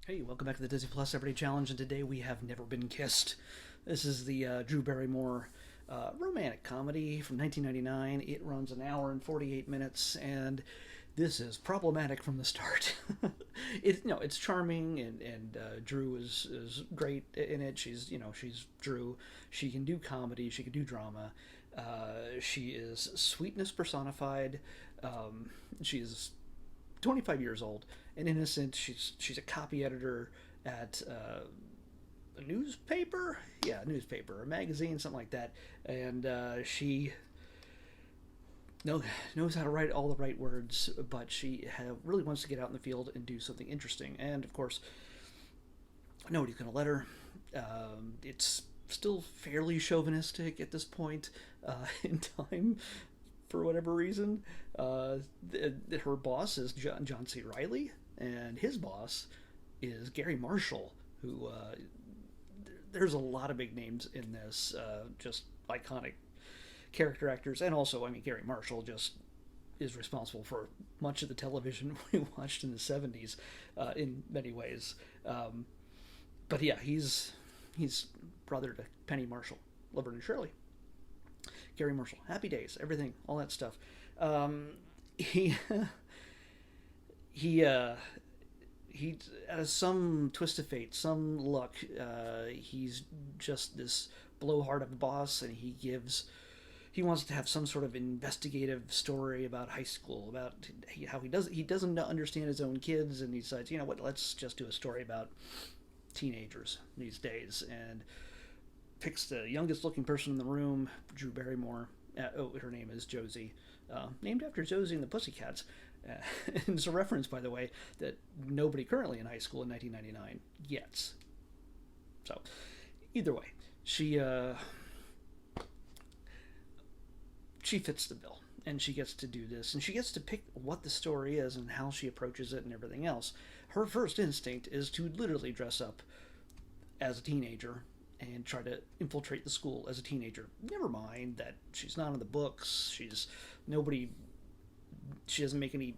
Hey, welcome back to the Disney Plus Everyday Challenge, and today we have Never Been Kissed. This is the Drew Barrymore romantic comedy from 1999. It runs an hour and 48 minutes, and this is problematic from the start. It's charming, and Drew is great in it. She's Drew. She can do comedy. She can do drama. She is sweetness personified. She is 25 years old and innocent. She's a copy editor at a newspaper, yeah, a newspaper, a magazine, something like that. And she knows how to write all the right words, but really wants to get out in the field and do something interesting. And of course, nobody's going to let her. It's still fairly chauvinistic at this point in time for whatever reason. Her boss is John C. Riley, and his boss is Gary Marshall, who there's a lot of big names in this, just iconic character actors, and also, I mean, Gary Marshall just is responsible for much of the television we watched in the 70s in many ways. But yeah, he's brother to Penny Marshall, Laverne and Shirley. Gary Marshall, Happy Days, everything, all that stuff. He he he has some twist of fate, some luck. He's just this blowhard of a boss, and he wants to have some sort of investigative story about high school, about how he doesn't understand his own kids, and he decides, you know what, let's just do a story about teenagers these days, and picks the youngest looking person in the room, Drew Barrymore. Her name is Josie, named after Josie and the Pussycats. And it's a reference, by the way, that nobody currently in high school in 1999 gets. So, either way, she fits the bill, and she gets to do this, and she gets to pick what the story is and how she approaches it and everything else. Her first instinct is to literally dress up as a teenager and try to infiltrate the school as a teenager. Never mind that she's not in the books. Nobody. She doesn't make any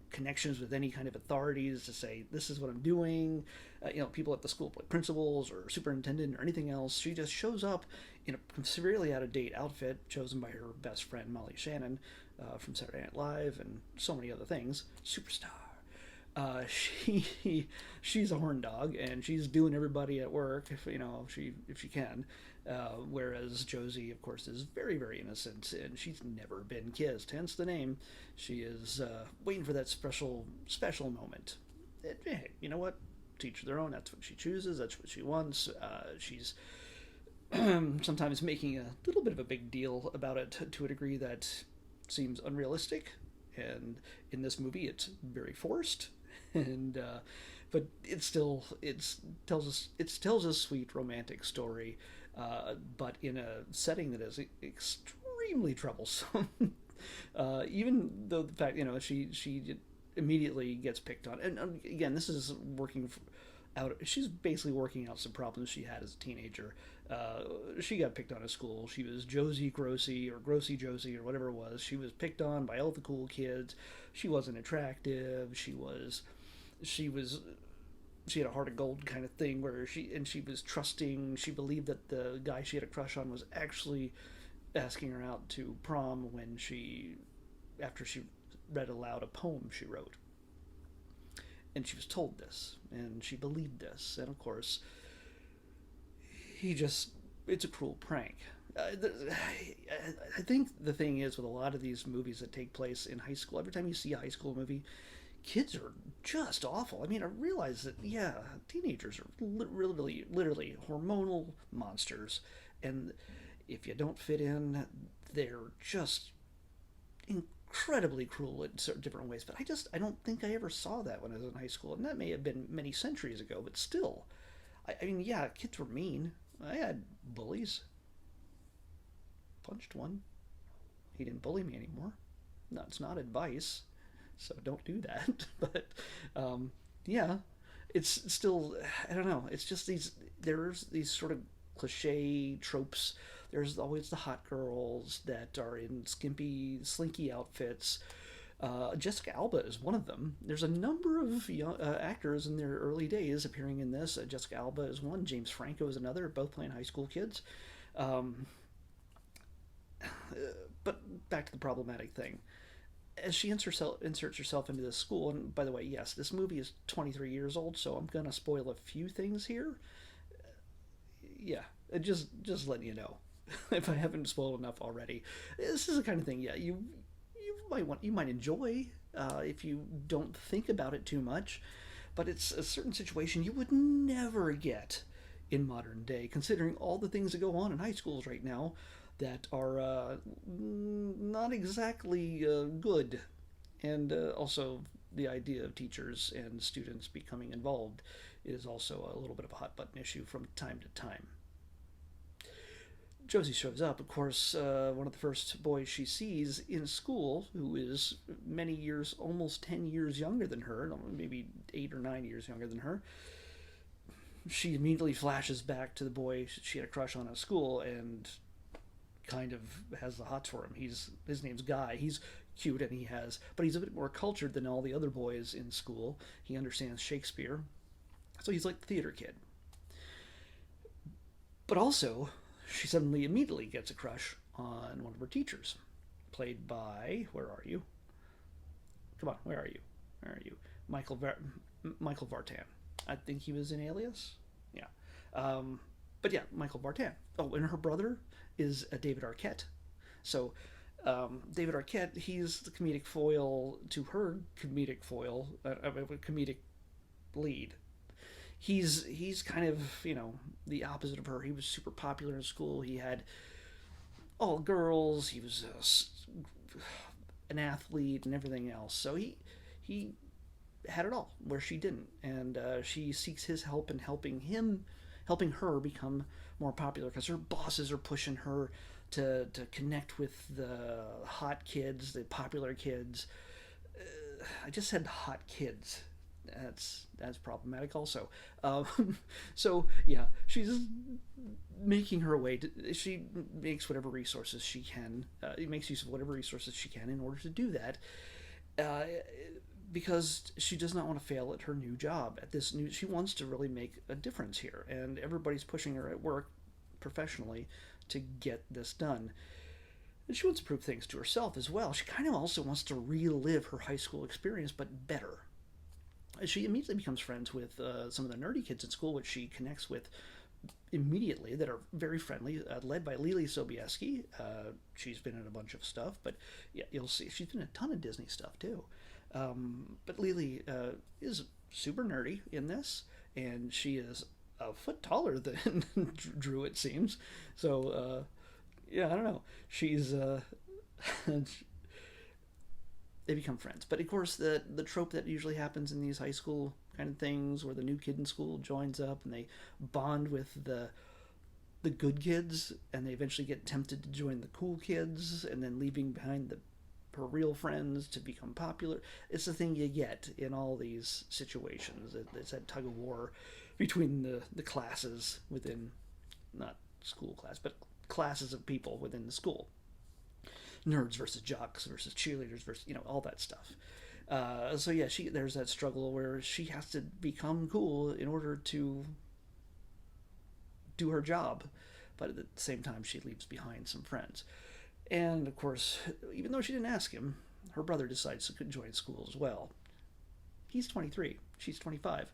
connections with any kind of authorities to say this is what I'm doing. People at the school, like principals or superintendent or anything else. She just shows up in a severely out of date outfit chosen by her best friend Molly Shannon from Saturday Night Live and so many other things. Superstar. She's a horn dog, and she's doing everybody at work if she can. Whereas Josie, of course, is very, very innocent, and she's never been kissed. Hence the name. She is waiting for that special moment. Hey, you know what? To each their own. That's what she chooses. That's what she wants. She's sometimes making a little bit of a big deal about it to a degree that seems unrealistic. And in this movie, it's very forced. And but it tells a sweet romantic story, but in a setting that is extremely troublesome. Even though the fact she immediately gets picked on, and again, this is working out. She's basically working out some problems she had as a teenager. She got picked on at school. She was Josie Grossi or Grossi Josie or whatever it was. She was picked on by all the cool kids. She wasn't attractive. She had a heart of gold kind of thing where she was trusting. She believed that the guy she had a crush on was actually asking her out to prom after she read aloud a poem she wrote. And she was told this, and she believed this, and of course, it's a cruel prank. I think the thing is with a lot of these movies that take place in high school, every time you see a high school movie, kids are just awful. I mean, I realize that, yeah, teenagers are literally hormonal monsters, and if you don't fit in, they're just incredibly cruel in certain different ways. But I don't think I ever saw that when I was in high school, and that may have been many centuries ago. But still, I mean, yeah, kids were mean. I had bullies. Punched one. He didn't bully me anymore. No, it's not advice, so don't do that. But yeah, it's still, I don't know. It's just there's these sort of cliche tropes. There's always the hot girls that are in skimpy, slinky outfits. Jessica Alba is one of them. There's a number of young, actors in their early days appearing in this. Jessica Alba is one. James Franco is another. Both playing high school kids. Um, but back to the problematic thing. As she inserts herself into this school, and by the way, yes, this movie is 23 years old, so I'm gonna spoil a few things here. Yeah, just letting you know if I haven't spoiled enough already. This is the kind of thing, yeah, you might enjoy if you don't think about it too much, but it's a certain situation you would never get in modern day, considering all the things that go on in high schools right now that are not exactly good, and also the idea of teachers and students becoming involved is also a little bit of a hot button issue from time to time. Josie shows up, of course, one of the first boys she sees in school, who is many years, almost 10 years younger than her, maybe 8 or 9 years younger than her. She immediately flashes back to the boy she had a crush on at school and kind of has the hots for him. His name's Guy. He's cute and but he's a bit more cultured than all the other boys in school. He understands Shakespeare, so he's like the theater kid. But also, she suddenly immediately gets a crush on one of her teachers, played by, where are you? Come on, where are you? Where are you? Michael Vartan. I think he was in Alias. Yeah. But yeah, Michael Vartan. Oh, and her brother is David Arquette. So David Arquette, he's the comedic foil to her comedic foil, comedic lead. He's kind of, the opposite of her. He was super popular in school. He had all girls. He was an athlete and everything else. So he had it all where she didn't, and she seeks his help in helping her become more popular because her bosses are pushing her to connect with the hot kids, the popular kids. I just said hot kids. That's problematic also. So yeah, she's making her way. She makes whatever resources she can. Makes use of whatever resources she can in order to do that. Uh, because she does not want to fail at her new job. She wants to really make a difference here, and everybody's pushing her at work professionally to get this done. And she wants to prove things to herself as well. She kind of also wants to relive her high school experience, but better. She immediately becomes friends with some of the nerdy kids at school, which she connects with immediately, that are very friendly, led by Lily Sobieski. She's been in a bunch of stuff, but yeah, you'll see she's been in a ton of Disney stuff too. But Lily is super nerdy in this, and she is a foot taller than Drew, it seems. So, yeah, I don't know. She's they become friends. But of course, the trope that usually happens in these high school kind of things, where the new kid in school joins up and they bond with the good kids, and they eventually get tempted to join the cool kids, and then leaving behind her real friends to become popular. It's the thing you get in all these situations. It's that tug of war between the classes within, not school class, but classes of people within the school. Nerds versus jocks versus cheerleaders versus, all that stuff. So yeah, there's that struggle where she has to become cool in order to do her job, but at the same time she leaves behind some friends. And of course, even though she didn't ask him, her brother decides to join school as well. He's 23, she's 25.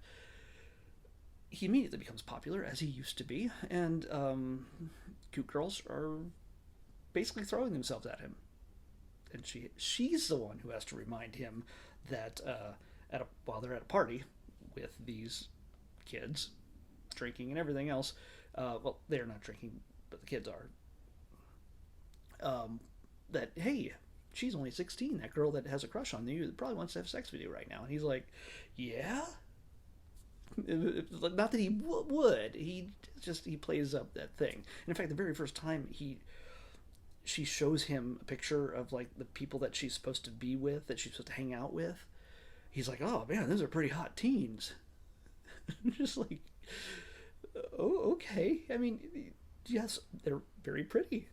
He immediately becomes popular, as he used to be, and cute girls are basically throwing themselves at him. And she's the one who has to remind him that while they're at a party with these kids, drinking and everything else, well, they're not drinking, but the kids are, that, hey, she's only 16, that girl that has a crush on you probably wants to have sex with you right now. And he's like, yeah? Not that he would. He plays up that thing. And in fact, the very first time she shows him a picture of like the people that she's supposed to be with, that she's supposed to hang out with, he's like, oh man, those are pretty hot teens. Just like, oh, okay. I mean, yes, they're very pretty,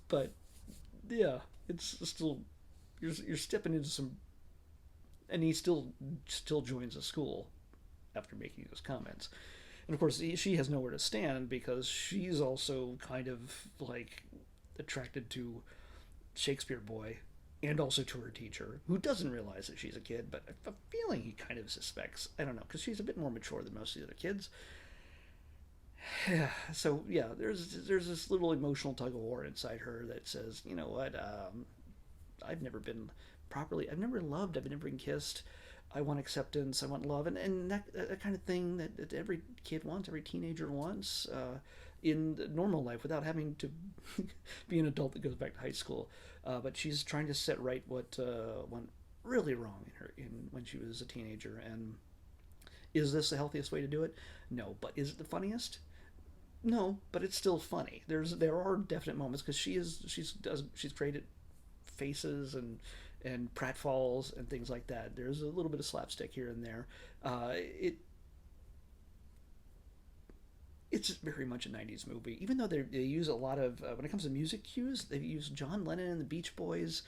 but yeah, it's still you're stepping into some, and he still joins the school after making those comments. And of course, she has nowhere to stand because she's also kind of like attracted to Shakespeare Boy and also to her teacher, who doesn't realize that she's a kid, but I have a feeling he kind of suspects. I don't know, because she's a bit more mature than most of the other kids. So yeah, there's this little emotional tug of war inside her that says, you know what, I've never been I've never loved, I've never been kissed. I want acceptance, I want love, and that kind of thing that every kid wants, every teenager wants in normal life without having to be an adult that goes back to high school. But she's trying to set right what went really wrong in when she was a teenager. And is this the healthiest way to do it? No. But is it the funniest? No, but it's still funny. There are definite moments because she's created faces and pratfalls and things like that. There's a little bit of slapstick here and there. It's very much a 90s movie, even though they use a lot of, when it comes to music cues, they use John Lennon and the Beach Boys,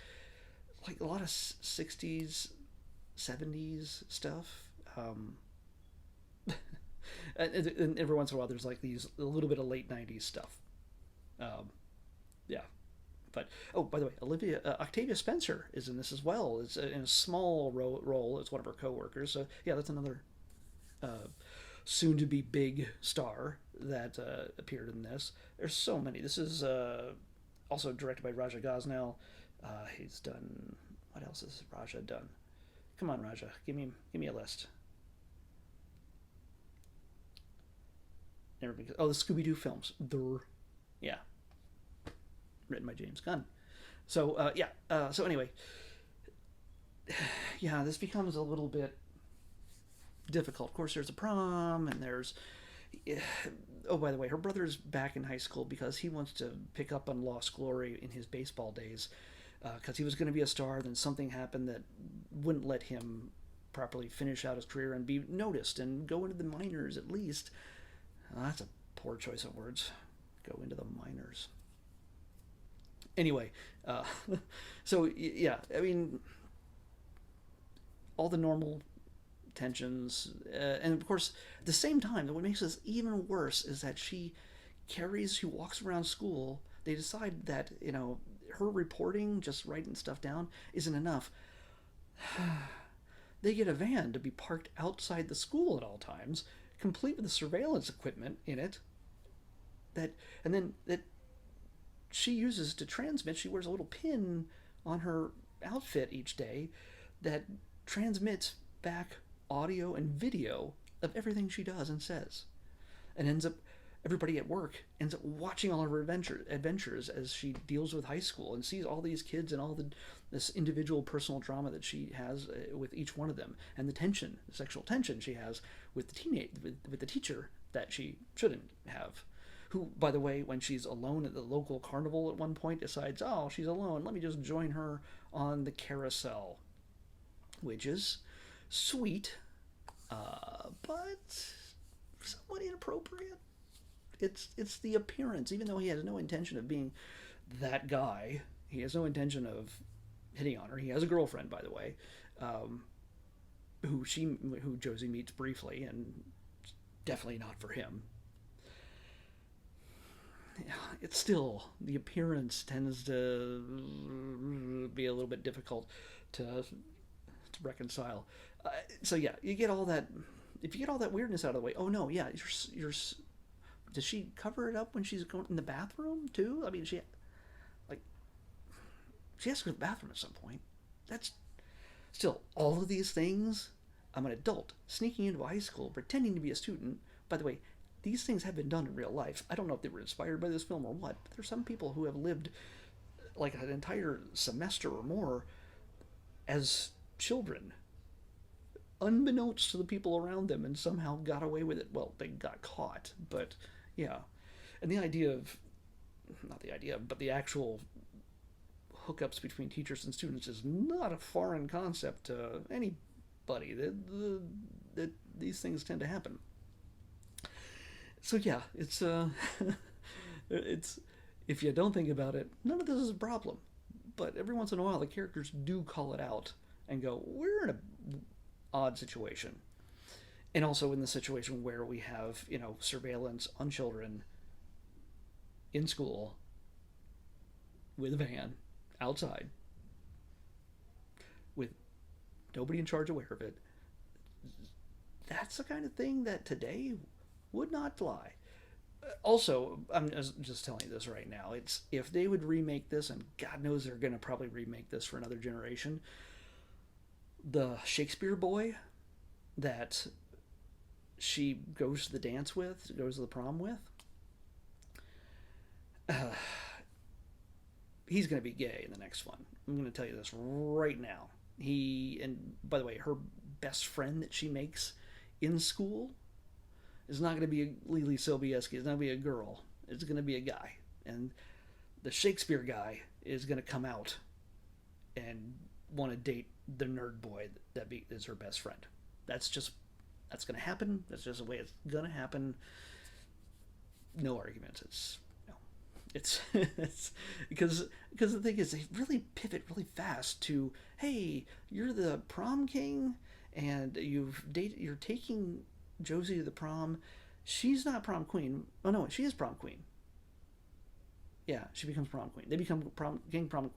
like a lot of 60s, 70s stuff. And every once in a while, there's like a little bit of late 90s stuff. Um, yeah. But by the way, Octavia Spencer is in this as well. It's in a small role as one of her coworkers. So yeah, that's another uh, soon-to-be big star that appeared in this. There's so many. This is also directed by Raja Gosnell. He's done. What else has Raja done? Come on, Raja, give me a list. Never been. Oh, the Scooby Doo films. Yeah, written by James Gunn. So yeah. So anyway, yeah, this becomes a little bit difficult. Of course, there's a prom, and there's. Oh, by the way, her brother's back in high school because he wants to pick up on lost glory in his baseball days. Because he was going to be a star, then something happened that wouldn't let him properly finish out his career and be noticed and go into the minors at least. That's a poor choice of words. Go into the minors. Anyway, so yeah, I mean, all the normal tensions, and of course, at the same time, what makes this even worse is that she walks around school. They decide that her reporting, just writing stuff down, isn't enough. They get a van to be parked outside the school at all times, complete with the surveillance equipment in it. That she uses to transmit. She wears a little pin on her outfit each day that transmits back audio and video of everything she does and says, and everybody at work ends up watching all her adventures as she deals with high school and sees all these kids and all this individual personal drama that she has with each one of them, and the sexual tension she has with with the teacher that she shouldn't have, who, by the way, when she's alone at the local carnival at one point, decides, oh, she's alone, let me just join her on the carousel, which is sweet, but somewhat inappropriate. It's the appearance. Even though he has no intention of being that guy, he has no intention of hitting on her. He has a girlfriend, by the way, who Josie meets briefly, and definitely not for him. It's still, the appearance tends to be a little bit difficult to reconcile. So yeah, you get all that. If you get all that weirdness out of the way, oh no, yeah, you're does she cover it up when she's going in the bathroom too? I mean, like she has to go to the bathroom at some point. That's still all of these things. I'm an adult sneaking into high school, pretending to be a student. By the way, these things have been done in real life. I don't know if they were inspired by this film or what, but there's some people who have lived like an entire semester or more as children, unbeknownst to the people around them, and somehow got away with it. Well, they got caught, but yeah. And the idea of, not the idea, but the actual hookups between teachers and students is not a foreign concept to anybody. That these things tend to happen. So yeah, it's it's, if you don't think about it, none of this is a problem. but every once in a while the characters do call it out and go, we're in a odd situation. And also in the situation where we have, surveillance on children in school with a van outside with nobody in charge aware of it. That's the kind of thing that today would not fly. Also, I'm just telling you this right now. It's if they would remake this, and God knows they're going to probably remake this for another generation. The Shakespeare boy that she goes to the dance with, goes to the prom with, he's going to be gay in the next one. I'm going to tell you this right now. And by the way, her best friend that she makes in school is not going to be a Lily Sobieski. It's not going to be a girl. It's going to be a guy. And the Shakespeare guy is going to come out and want to date the nerd boy is her best friend. That's going to happen. That's just the way it's going to happen. No arguments. It's because the thing is they really pivot really fast to, hey, you're the prom king and you're taking Josie to the prom. She's not prom queen. Oh no, she is prom queen. Yeah, she becomes prom queen. They become prom.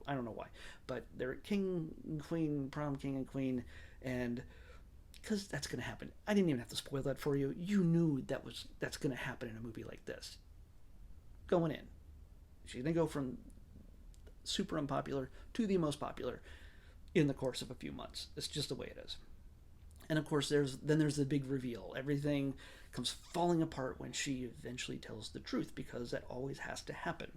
I don't know why, but they're king, queen, prom king, and queen, and because that's going to happen. I didn't even have to spoil that for you. You knew that's going to happen in a movie like this. Going in, she's going to go from super unpopular to the most popular in the course of a few months. It's just the way it is. And of course, there's the big reveal. Everything comes falling apart when she eventually tells the truth, because that always has to happen.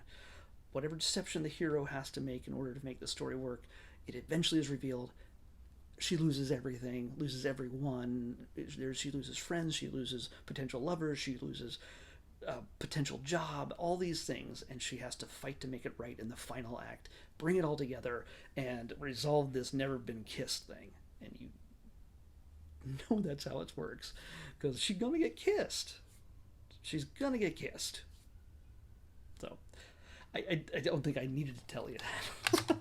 Whatever deception the hero has to make in order to make the story work, it eventually is revealed. She loses everything, loses everyone. She loses friends, she loses potential lovers, she loses a potential job, all these things, and she has to fight to make it right in the final act, bring it all together, and resolve this never-been-kissed thing. And you know that's how it works, because she's gonna get kissed. She's gonna get kissed. So, I don't think I needed to tell you that.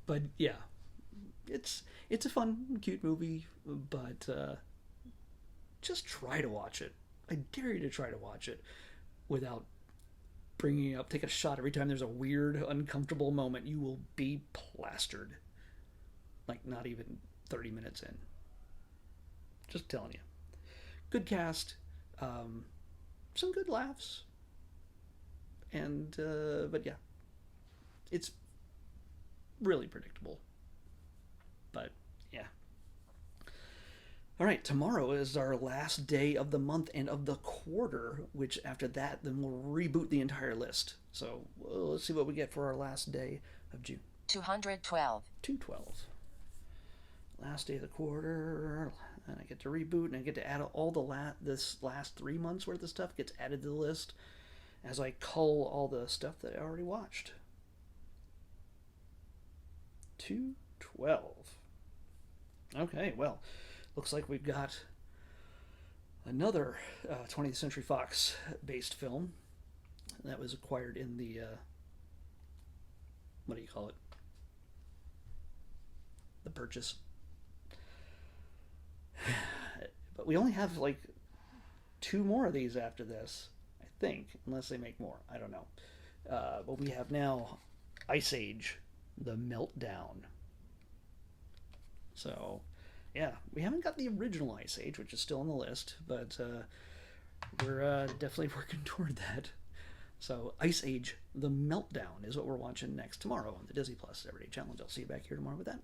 But yeah, it's a fun, cute movie, but just try to watch it. I dare you to try to watch it without bringing up. Take a shot every time there's a weird, uncomfortable moment. You will be plastered. Like not even 30 minutes in. Just telling you. Good cast, some good laughs, and but yeah, it's really predictable. But yeah. All right, tomorrow is our last day of the month and of the quarter, which after that, then we'll reboot the entire list. So let's see what we get for our last day of June. 212. 212. Last day of the quarter, and I get to reboot, and I get to add all this last 3 months worth of stuff gets added to the list as I cull all the stuff that I already watched. 212. Okay, well, looks like we've got another 20th Century Fox based film that was acquired in the what do you call it? The purchase. But we only have like 2 more of these after this, I think, unless they make more. I don't know. But we have now Ice Age, The Meltdown. So, yeah, we haven't got the original Ice Age, which is still on the list, but we're definitely working toward that. So, Ice Age, The Meltdown is what we're watching next tomorrow on the Disney Plus Everyday Challenge. I'll see you back here tomorrow with that.